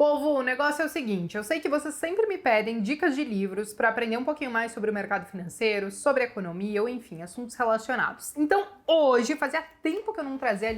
Povo, o negócio é o seguinte, eu sei que vocês sempre me pedem dicas de livros para aprender um pouquinho mais sobre o mercado financeiro, sobre economia ou enfim, assuntos relacionados. Então hoje, fazia tempo que eu não trazia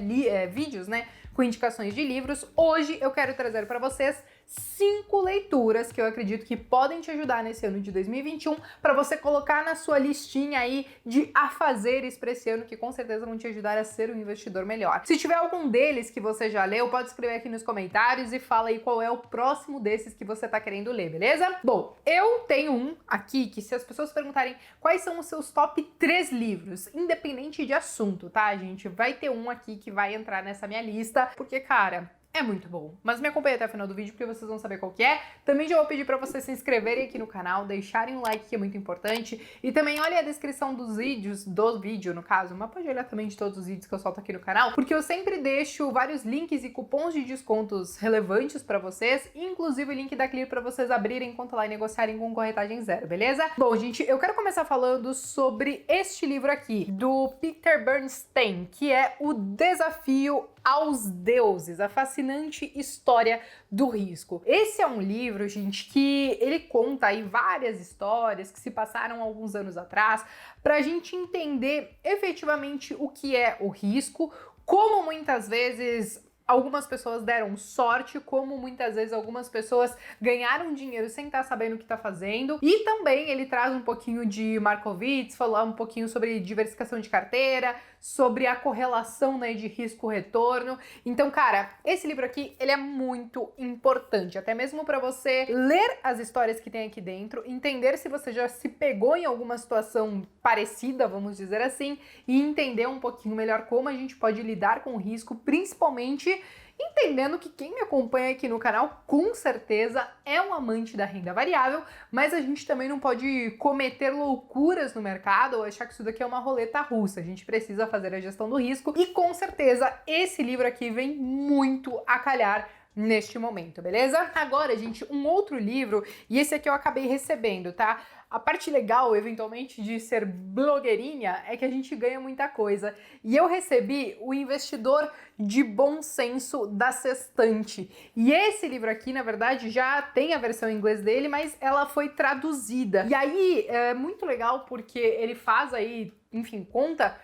vídeos, né, com indicações de livros. Hoje eu quero trazer para vocês 5 leituras que eu acredito que podem te ajudar nesse ano de 2021 para você colocar na sua listinha aí de afazeres para esse ano que com certeza vão te ajudar a ser um investidor melhor. Se tiver algum deles que você já leu, pode escrever aqui nos comentários e fala aí qual é o próximo desses que você tá querendo ler, beleza? Bom, eu tenho um aqui que se as pessoas perguntarem quais são os seus top 3 livros, independente de assunto, tá, gente? Vai ter um aqui que vai entrar nessa minha lista, porque, cara, é muito bom. Mas me acompanhe até o final do vídeo porque vocês vão saber qual que é. Também já vou pedir pra vocês se inscreverem aqui no canal, deixarem um like que é muito importante. E também olhem a descrição dos vídeos, do vídeo no caso, mas pode olhar também de todos os vídeos que eu solto aqui no canal, porque eu sempre deixo vários links e cupons de descontos relevantes pra vocês, inclusive o link da Clear pra vocês abrirem conta lá e negociarem com corretagem zero, beleza? Bom, gente, eu quero começar falando sobre este livro aqui, do Peter Bernstein, que é O Desafio aos Deuses, a fascinante história do risco. Esse é um livro, gente, que ele conta aí várias histórias que se passaram alguns anos atrás para a gente entender efetivamente o que é o risco, como muitas vezes algumas pessoas deram sorte, como muitas vezes algumas pessoas ganharam dinheiro sem estar sabendo o que está fazendo. E também ele traz um pouquinho de Markowitz, falar um pouquinho sobre diversificação de carteira, sobre a correlação, né, de risco-retorno. Então, cara, esse livro aqui, ele é muito importante, até mesmo para você ler as histórias que tem aqui dentro, entender se você já se pegou em alguma situação parecida, vamos dizer assim, e entender um pouquinho melhor como a gente pode lidar com o risco, principalmente entendendo que quem me acompanha aqui no canal com certeza é um amante da renda variável, mas a gente também não pode cometer loucuras no mercado ou achar que isso daqui é uma roleta russa. A gente precisa fazer a gestão do risco e com certeza esse livro aqui vem muito a calhar neste momento, beleza? Agora, gente, um outro livro, e esse aqui eu acabei recebendo, tá? A parte legal, eventualmente, de ser blogueirinha é que a gente ganha muita coisa. E eu recebi O Investidor de Bom Senso, da Sextante. E esse livro aqui, na verdade, já tem a versão em inglês dele, mas ela foi traduzida. E aí, é muito legal porque ele faz aí, enfim, conta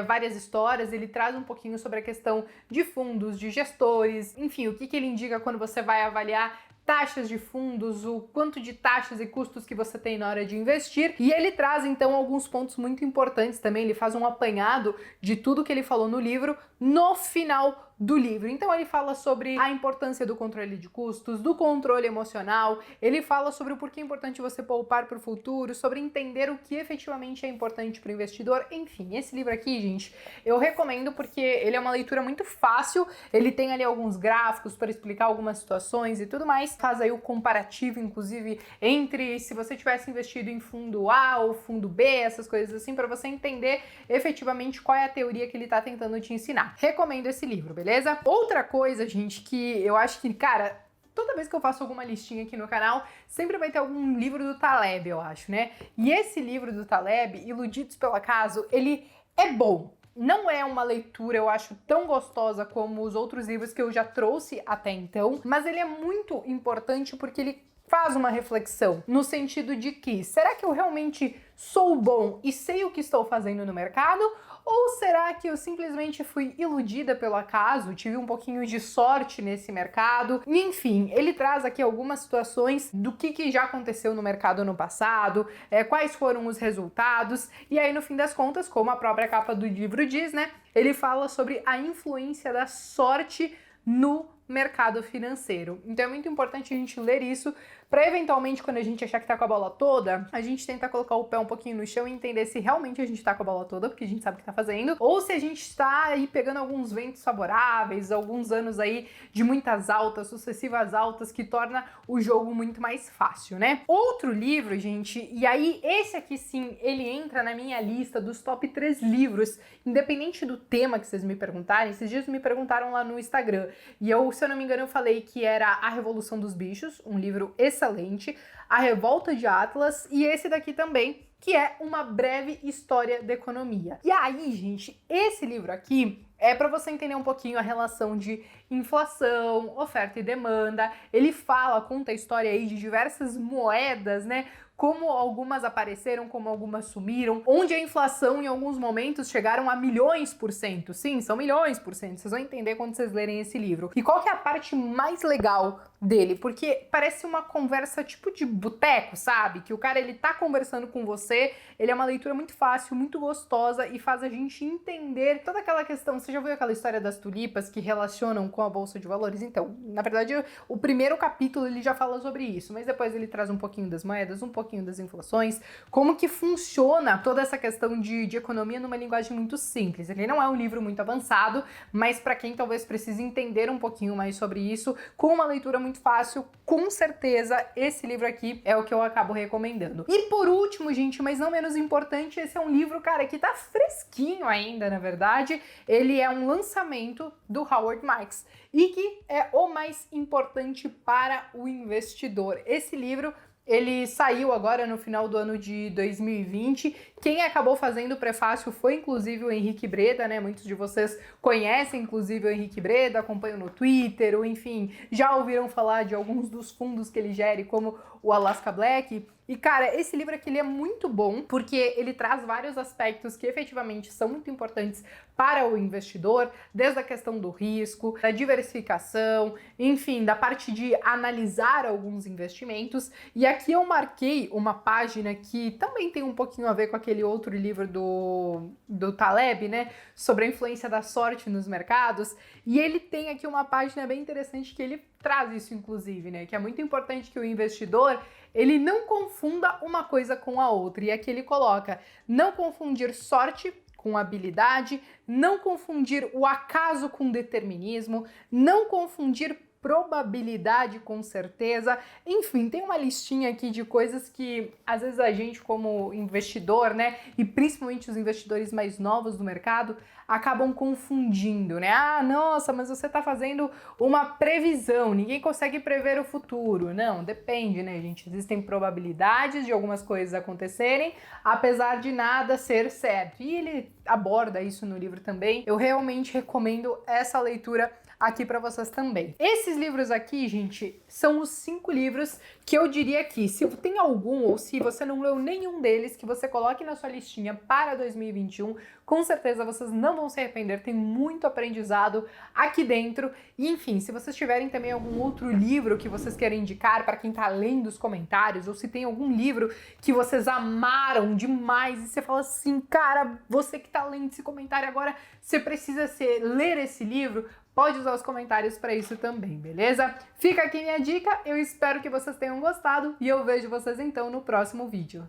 várias histórias, ele traz um pouquinho sobre a questão de fundos, de gestores, enfim, o que ele indica quando você vai avaliar taxas de fundos, o quanto de taxas e custos que você tem na hora de investir. E ele traz, então, alguns pontos muito importantes também, ele faz um apanhado de tudo que ele falou no livro, no final do livro. Então ele fala sobre a importância do controle de custos, do controle emocional, ele fala sobre o porquê é importante você poupar para o futuro, sobre entender o que efetivamente é importante para o investidor. Enfim, esse livro aqui, gente, eu recomendo porque ele é uma leitura muito fácil, ele tem ali alguns gráficos para explicar algumas situações e tudo mais, faz aí o comparativo, inclusive, entre se você tivesse investido em fundo A ou fundo B, essas coisas assim, para você entender efetivamente qual é a teoria que ele está tentando te ensinar. Recomendo esse livro, beleza? Outra coisa, gente, que eu acho que, cara, toda vez que eu faço alguma listinha aqui no canal, sempre vai ter algum livro do Taleb, eu acho, né? E esse livro do Taleb, Iludidos pelo Acaso, ele é bom. Não é uma leitura, eu acho, tão gostosa como os outros livros que eu já trouxe até então, mas ele é muito importante porque ele faz uma reflexão no sentido de que, será que eu realmente sou bom e sei o que estou fazendo no mercado? Ou será que eu simplesmente fui iludida pelo acaso, tive um pouquinho de sorte nesse mercado? E, enfim, ele traz aqui algumas situações do que já aconteceu no mercado no passado, quais foram os resultados, e aí no fim das contas, como a própria capa do livro diz, né, ele fala sobre a influência da sorte no mercado financeiro. Então é muito importante a gente ler isso para eventualmente, quando a gente achar que tá com a bola toda, a gente tentar colocar o pé um pouquinho no chão e entender se realmente a gente tá com a bola toda, porque a gente sabe o que tá fazendo, ou se a gente está aí pegando alguns ventos favoráveis, alguns anos aí de muitas altas, sucessivas altas, que torna o jogo muito mais fácil, né? Outro livro, gente, e aí esse aqui sim, ele entra na minha lista dos top 3 livros, independente do tema que vocês me perguntarem. Esses dias me perguntaram lá no Instagram, e eu, se eu não me engano, eu falei que era A Revolução dos Bichos, um livro excelente, A Revolta de Atlas, e esse daqui também, que é Uma Breve História da Economia. E aí, gente, esse livro aqui, é para você entender um pouquinho a relação de inflação, oferta e demanda. Ele conta a história aí de diversas moedas, né? Como algumas apareceram, como algumas sumiram, onde a inflação em alguns momentos chegaram a milhões por cento. Sim, são milhões por cento. Vocês vão entender quando vocês lerem esse livro. E qual que é a parte mais legal dele? Porque parece uma conversa tipo de boteco, sabe? Que o cara, ele tá conversando com você, ele é uma leitura muito fácil, muito gostosa e faz a gente entender toda aquela questão. Você já viu aquela história das tulipas que relacionam com a Bolsa de Valores? Então, na verdade, o primeiro capítulo ele já fala sobre isso, mas depois ele traz um pouquinho das moedas, um pouquinho das inflações, como que funciona toda essa questão de economia numa linguagem muito simples. Ele não é um livro muito avançado, mas para quem talvez precise entender um pouquinho mais sobre isso, com uma leitura muito fácil, com certeza esse livro aqui é o que eu acabo recomendando. E por último, gente, mas não menos importante, esse é um livro, cara, que tá fresquinho ainda, na verdade. Ele é um lançamento do Howard Marks e que é o mais importante para o investidor. Esse livro ele saiu agora no final do ano de 2020. Quem acabou fazendo o prefácio foi inclusive o Henrique Breda, né? Muitos de vocês conhecem inclusive o Henrique Breda, acompanham no Twitter, ou enfim, já ouviram falar de alguns dos fundos que ele gere, como o Alaska Black. E, cara, esse livro aqui ele é muito bom porque ele traz vários aspectos que efetivamente são muito importantes para o investidor, desde a questão do risco, da diversificação, enfim, da parte de analisar alguns investimentos. E aqui eu marquei uma página que também tem um pouquinho a ver com aquele outro livro do Taleb, né, sobre a influência da sorte nos mercados. E ele tem aqui uma página bem interessante que ele traz isso, inclusive, né, que é muito importante que o investidor ele não confunda uma coisa com a outra. E aqui ele coloca: não confundir sorte com habilidade, não confundir o acaso com determinismo, não confundir probabilidade com certeza. Enfim, tem uma listinha aqui de coisas que às vezes a gente como investidor, né, e principalmente os investidores mais novos do mercado, acabam confundindo, né? Ah, nossa, mas você tá fazendo uma previsão, ninguém consegue prever o futuro. Não, depende, né, gente? Existem probabilidades de algumas coisas acontecerem, apesar de nada ser certo. E ele aborda isso no livro também. Eu realmente recomendo essa leitura aqui para vocês também. Esses livros aqui, gente, são os 5 livros que eu diria que, se tem algum ou se você não leu nenhum deles, que você coloque na sua listinha para 2021, com certeza vocês não vão se arrepender, tem muito aprendizado aqui dentro. E enfim, se vocês tiverem também algum outro livro que vocês querem indicar para quem tá lendo os comentários, ou se tem algum livro que vocês amaram demais e você fala assim, cara, você que tá lendo esse comentário agora, você precisa ler esse livro, pode usar os comentários para isso também, beleza? Fica aqui minha dica, eu espero que vocês tenham gostado e eu vejo vocês então no próximo vídeo.